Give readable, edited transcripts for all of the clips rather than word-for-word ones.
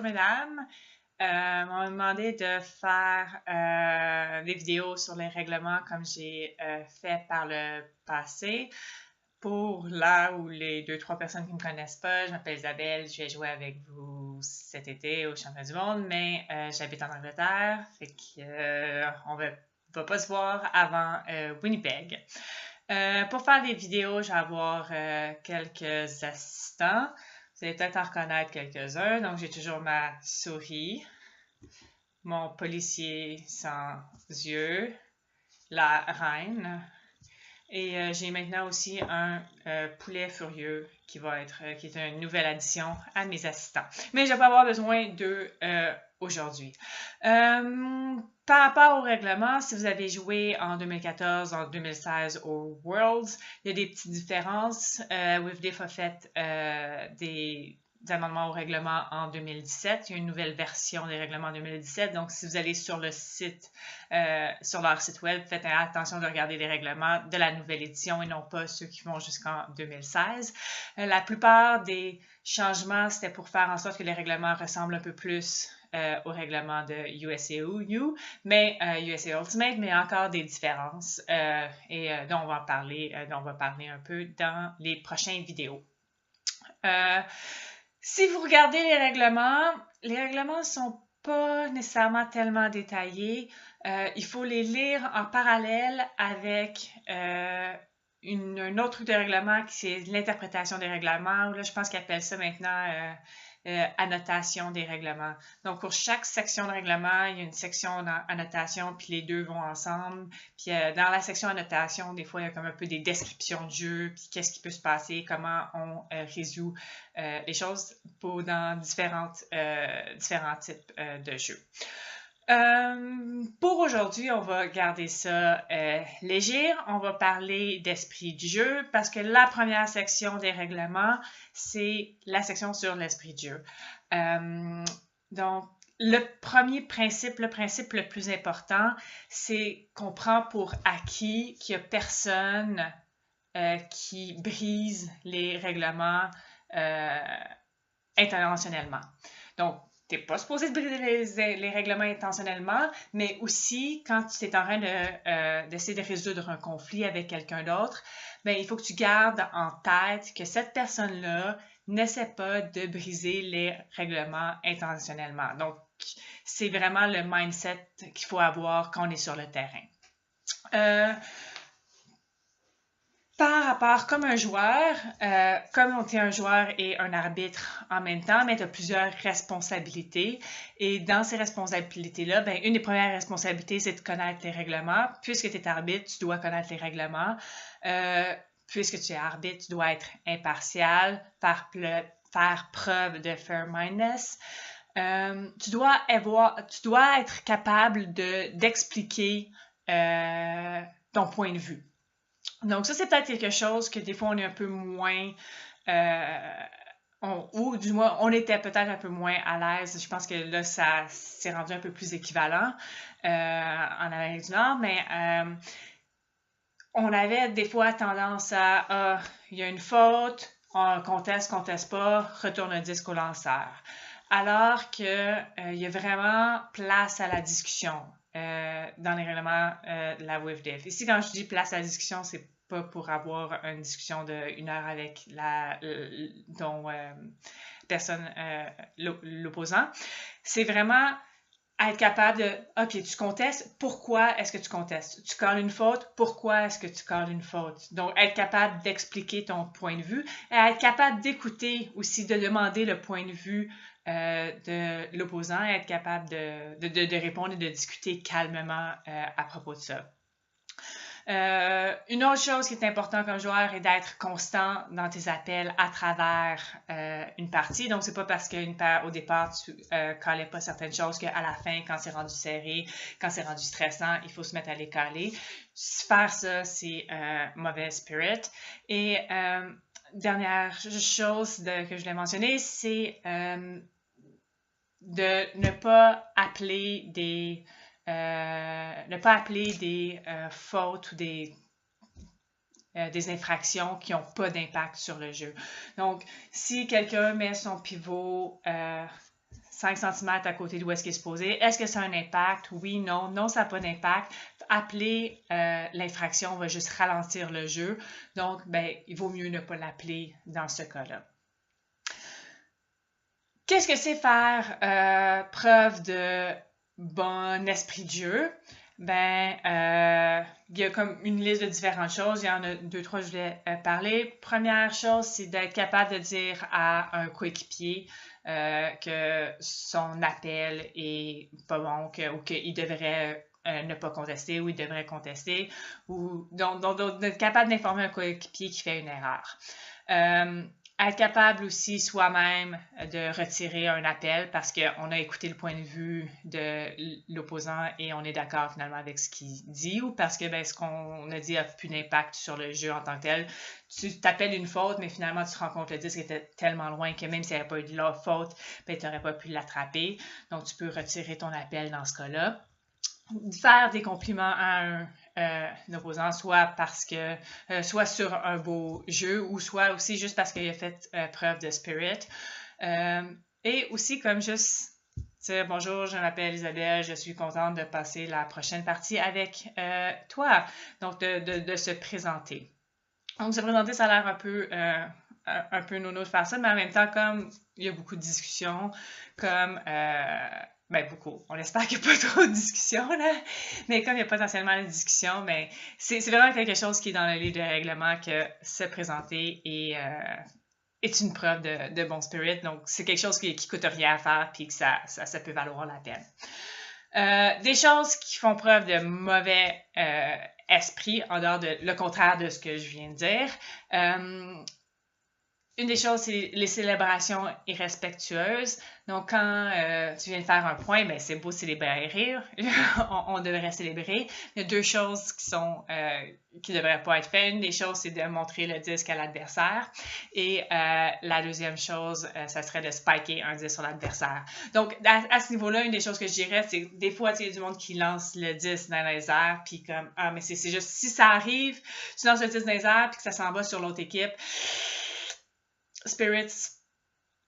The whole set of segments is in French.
mesdames, m'ont demandé de faire des vidéos sur les règlements comme j'ai fait par le passé. Pour là où les 2-3 personnes qui ne me connaissent pas, je m'appelle Isabelle, je vais jouer avec vous cet été au Championnat du monde, mais j'habite en Angleterre, fait qu'on va pas se voir avant Winnipeg. Pour faire des vidéos, je vais avoir quelques assistants. Vous allez peut-être en reconnaître quelques-uns. Donc, j'ai toujours ma souris, mon policier sans yeux, la reine. Et j'ai maintenant aussi un poulet furieux qui est une nouvelle addition à mes assistants. Mais je vais pas avoir besoin d'eux aujourd'hui. Par rapport au règlement, si vous avez joué en 2014, en 2016 au Worlds, il y a des petites différences. WIFDF a fait des amendements au règlement en 2017. Il y a une nouvelle version des règlements en 2017. Donc, si vous allez sur le site, sur leur site web, faites attention de regarder les règlements de la nouvelle édition et non pas ceux qui vont jusqu'en 2016. La plupart des changements, c'était pour faire en sorte que les règlements ressemblent un peu plus au règlement de USAU, mais USA Ultimate, mais encore des différences dont on va parler un peu dans les prochaines vidéos. Si vous regardez les règlements ne sont pas nécessairement tellement détaillés. Il faut les lire en parallèle avec un autre truc de règlement qui c'est l'interprétation des règlements, ou là je pense qu'ils appellent ça maintenant annotation des règlements. Donc pour chaque section de règlement, il y a une section annotation, puis les deux vont ensemble. Puis dans la section annotation, des fois il y a comme un peu des descriptions de jeu, puis qu'est-ce qui peut se passer, comment on résout les choses dans différents types de jeux. Pour aujourd'hui, on va garder ça léger. On va parler d'esprit du jeu parce que la première section des règlements, c'est la section sur l'esprit du jeu. Donc, le premier principe, le principe le plus important, c'est qu'on prend pour acquis qu'il n'y a personne qui brise les règlements intentionnellement. Donc, tu n'es pas supposé de briser les règlements intentionnellement, mais aussi quand tu es en train d'essayer de résoudre un conflit avec quelqu'un d'autre, ben, il faut que tu gardes en tête que cette personne-là n'essaie pas de briser les règlements intentionnellement. Donc, c'est vraiment le mindset qu'il faut avoir quand on est sur le terrain. Par rapport, comme un joueur, comme on est un joueur et un arbitre en même temps, mais tu as plusieurs responsabilités. Et dans ces responsabilités-là, ben, une des premières responsabilités, c'est de connaître les règlements. Puisque tu es arbitre, tu dois connaître les règlements. Puisque tu es arbitre, tu dois être impartial, faire preuve de fair-mindedness. Tu dois être capable d'expliquer ton point de vue. Donc, ça, c'est peut-être quelque chose que des fois, on est un peu moins... ou du moins, on était peut-être un peu moins à l'aise. Je pense que là, ça s'est rendu un peu plus équivalent en Amérique du Nord, mais on avait des fois tendance à il y a une faute, on conteste pas, retourne le disque au lanceur. Alors qu'il y a vraiment place à la discussion dans les règlements de la WIFDF. Ici, quand je dis place à la discussion, c'est pas pour avoir une discussion d'1 heure avec ton personne, l'opposant. C'est vraiment être capable de « OK, tu contestes, pourquoi est-ce que tu contestes? Tu calls une faute, pourquoi est-ce que tu calls une faute? » Donc, être capable d'expliquer ton point de vue et être capable d'écouter aussi, de demander le point de vue de l'opposant et être capable de répondre et de discuter calmement à propos de ça. Une autre chose qui est importante comme joueur est d'être constant dans tes appels à travers une partie. Donc, c'est pas parce qu'au départ, tu callais pas certaines choses qu'à la fin, quand c'est rendu serré, quand c'est rendu stressant, il faut se mettre à les caler. Faire ça, c'est mauvais spirit. Et dernière chose que je voulais mentionner, c'est de ne pas appeler des fautes ou des infractions qui n'ont pas d'impact sur le jeu. Donc, si quelqu'un met son pivot 5 cm à côté d'où est-ce qu'il est supposé. Est-ce que ça a un impact? Oui, non. Non, ça n'a pas d'impact. Appeler l'infraction va juste ralentir le jeu. Donc, ben, il vaut mieux ne pas l'appeler dans ce cas-là. Qu'est-ce que c'est faire preuve de bon esprit de jeu? Ben, il y a comme une liste de différentes choses. Il y en a 2, 3 que je voulais parler. Première chose, c'est d'être capable de dire à un coéquipier que son appel est pas bon, ou qu'il devrait ne pas contester, ou il devrait contester, ou donc d'être capable d'informer un coéquipier qui fait une erreur. Être capable aussi soi-même de retirer un appel parce qu'on a écouté le point de vue de l'opposant et on est d'accord finalement avec ce qu'il dit, ou parce que ben, ce qu'on a dit n'a plus d'impact sur le jeu en tant que tel. Tu t'appelles une faute, mais finalement tu te rends compte que le disque était tellement loin que même s'il n'y avait pas eu de la faute, ben, tu n'aurais pas pu l'attraper. Donc tu peux retirer ton appel dans ce cas-là. Faire des compliments à un opposant, soit parce que soit sur un beau jeu, ou soit aussi juste parce qu'il a fait preuve de spirit. Et aussi comme juste dire bonjour, je m'appelle Isabelle, je suis contente de passer la prochaine partie avec toi. Donc de se présenter. Donc se présenter, ça a l'air un peu nono de faire ça, mais en même temps, comme il y a beaucoup de discussions, comme ben beaucoup. On espère qu'il n'y a pas trop de discussions, là. Mais comme il y a potentiellement de discussions, mais c'est vraiment quelque chose qui est dans le livre de règlement que se présenter est une preuve de bon spirit. Donc, c'est quelque chose qui coûte rien à faire puis que ça peut valoir la peine. Des choses qui font preuve de mauvais esprit, en dehors de le contraire de ce que je viens de dire. Une des choses, c'est les célébrations irrespectueuses. Donc, quand tu viens de faire un point, ben, c'est beau célébrer et rire. on devrait célébrer. Il y a 2 choses qui ne devraient pas être faites. Une des choses, c'est de montrer le disque à l'adversaire. Et la deuxième chose, ça serait de spiker un disque sur l'adversaire. Donc, à ce niveau-là, une des choses que je dirais, c'est des fois, il y a du monde qui lance le disque dans les airs, puis comme, ah, mais c'est juste, si ça arrive, tu lances le disque dans les airs, puis que ça s'en va sur l'autre équipe, Spirit, c'est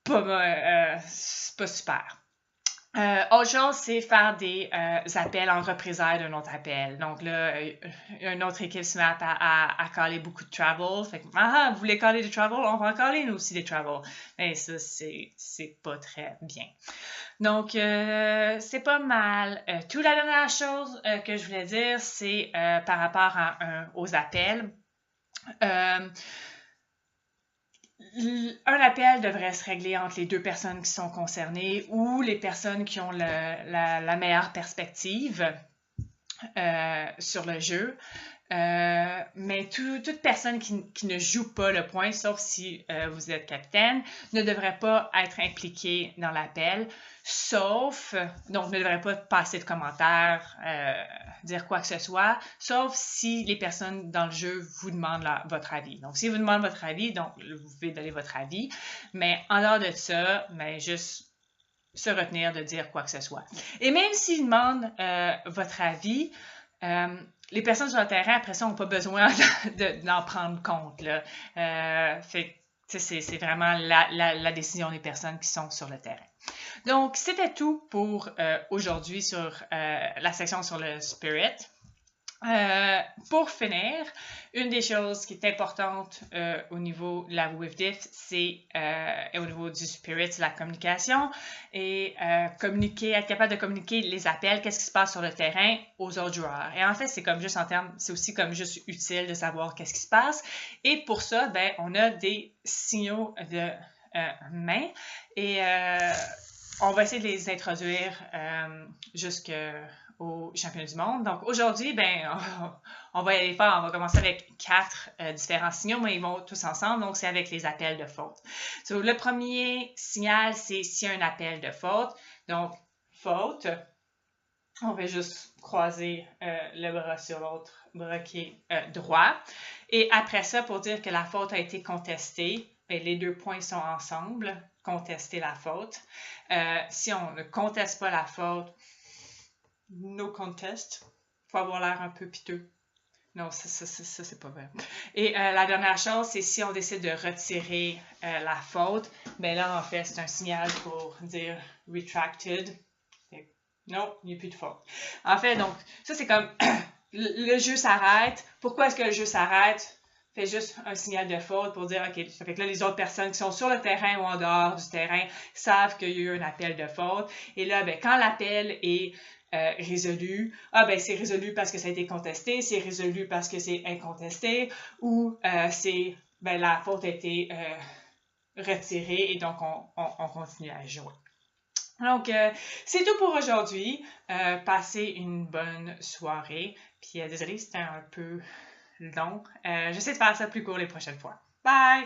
pas super. Autre chose, c'est faire des appels en représailles d'un autre appel. Donc là, une autre équipe se met à caler beaucoup de travel. Fait que, vous voulez caler des travel? On va en caler nous aussi des travel. Mais ça, c'est pas très bien. Donc, c'est pas mal. Toute la dernière chose que je voulais dire, c'est par rapport aux appels. Un appel devrait se régler entre les 2 personnes qui sont concernées ou les personnes qui ont la meilleure perspective sur le jeu. Mais toute personne qui ne joue pas le point, sauf si vous êtes capitaine, ne devrait pas être impliquée dans l'appel, donc ne devrait pas passer de commentaires, dire quoi que ce soit, sauf si les personnes dans le jeu vous demandent votre avis. Donc, si vous demandent votre avis, donc vous pouvez donner votre avis, mais en dehors de ça, mais juste se retenir de dire quoi que ce soit. Et même s'ils demandent votre avis, les personnes sur le terrain, après ça, n'ont pas besoin d'en prendre compte. C'est vraiment la décision des personnes qui sont sur le terrain. Donc, c'était tout pour aujourd'hui sur la section sur le spirit. Pour finir, une des choses qui est importante au niveau de la WIFDIF, c'est au niveau du spirit, c'est la communication et être capable de communiquer les appels, qu'est-ce qui se passe sur le terrain aux autres joueurs. Et en fait, c'est aussi comme juste utile de savoir qu'est-ce qui se passe. Et pour ça, ben, on a des signaux de main et on va essayer de les introduire jusqu'au championnat du monde. Donc aujourd'hui, ben, on va y aller fort. On va commencer avec 4 différents signaux, mais ils vont tous ensemble. Donc c'est avec les appels de faute. Le premier signal, c'est s'il y a un appel de faute. Donc faute. On va juste croiser le bras sur l'autre bras qui est droit. Et après ça, pour dire que la faute a été contestée, bien, les 2 points sont ensemble. Contester la faute. Si on ne conteste pas la faute, no contest. Il faut avoir l'air un peu piteux. Non, ça c'est pas vrai. Et la dernière chose, c'est si on décide de retirer la faute, ben là, en fait, c'est un signal pour dire retracted. Non, il n'y a plus de faute. En fait, donc, ça c'est comme le jeu s'arrête. Pourquoi est-ce que le jeu s'arrête? Fait juste un signal de faute pour dire, OK, ça fait que là, les autres personnes qui sont sur le terrain ou en dehors du terrain savent qu'il y a eu un appel de faute. Et là, ben, quand l'appel est résolu, ben, c'est résolu parce que ça a été contesté, c'est résolu parce que c'est incontesté, ou c'est, ben, la faute a été retirée et donc on continue à jouer. Donc, c'est tout pour aujourd'hui. Passez une bonne soirée. Puis, désolé, c'était un peu long. J'essaie de faire ça plus court les prochaines fois. Bye!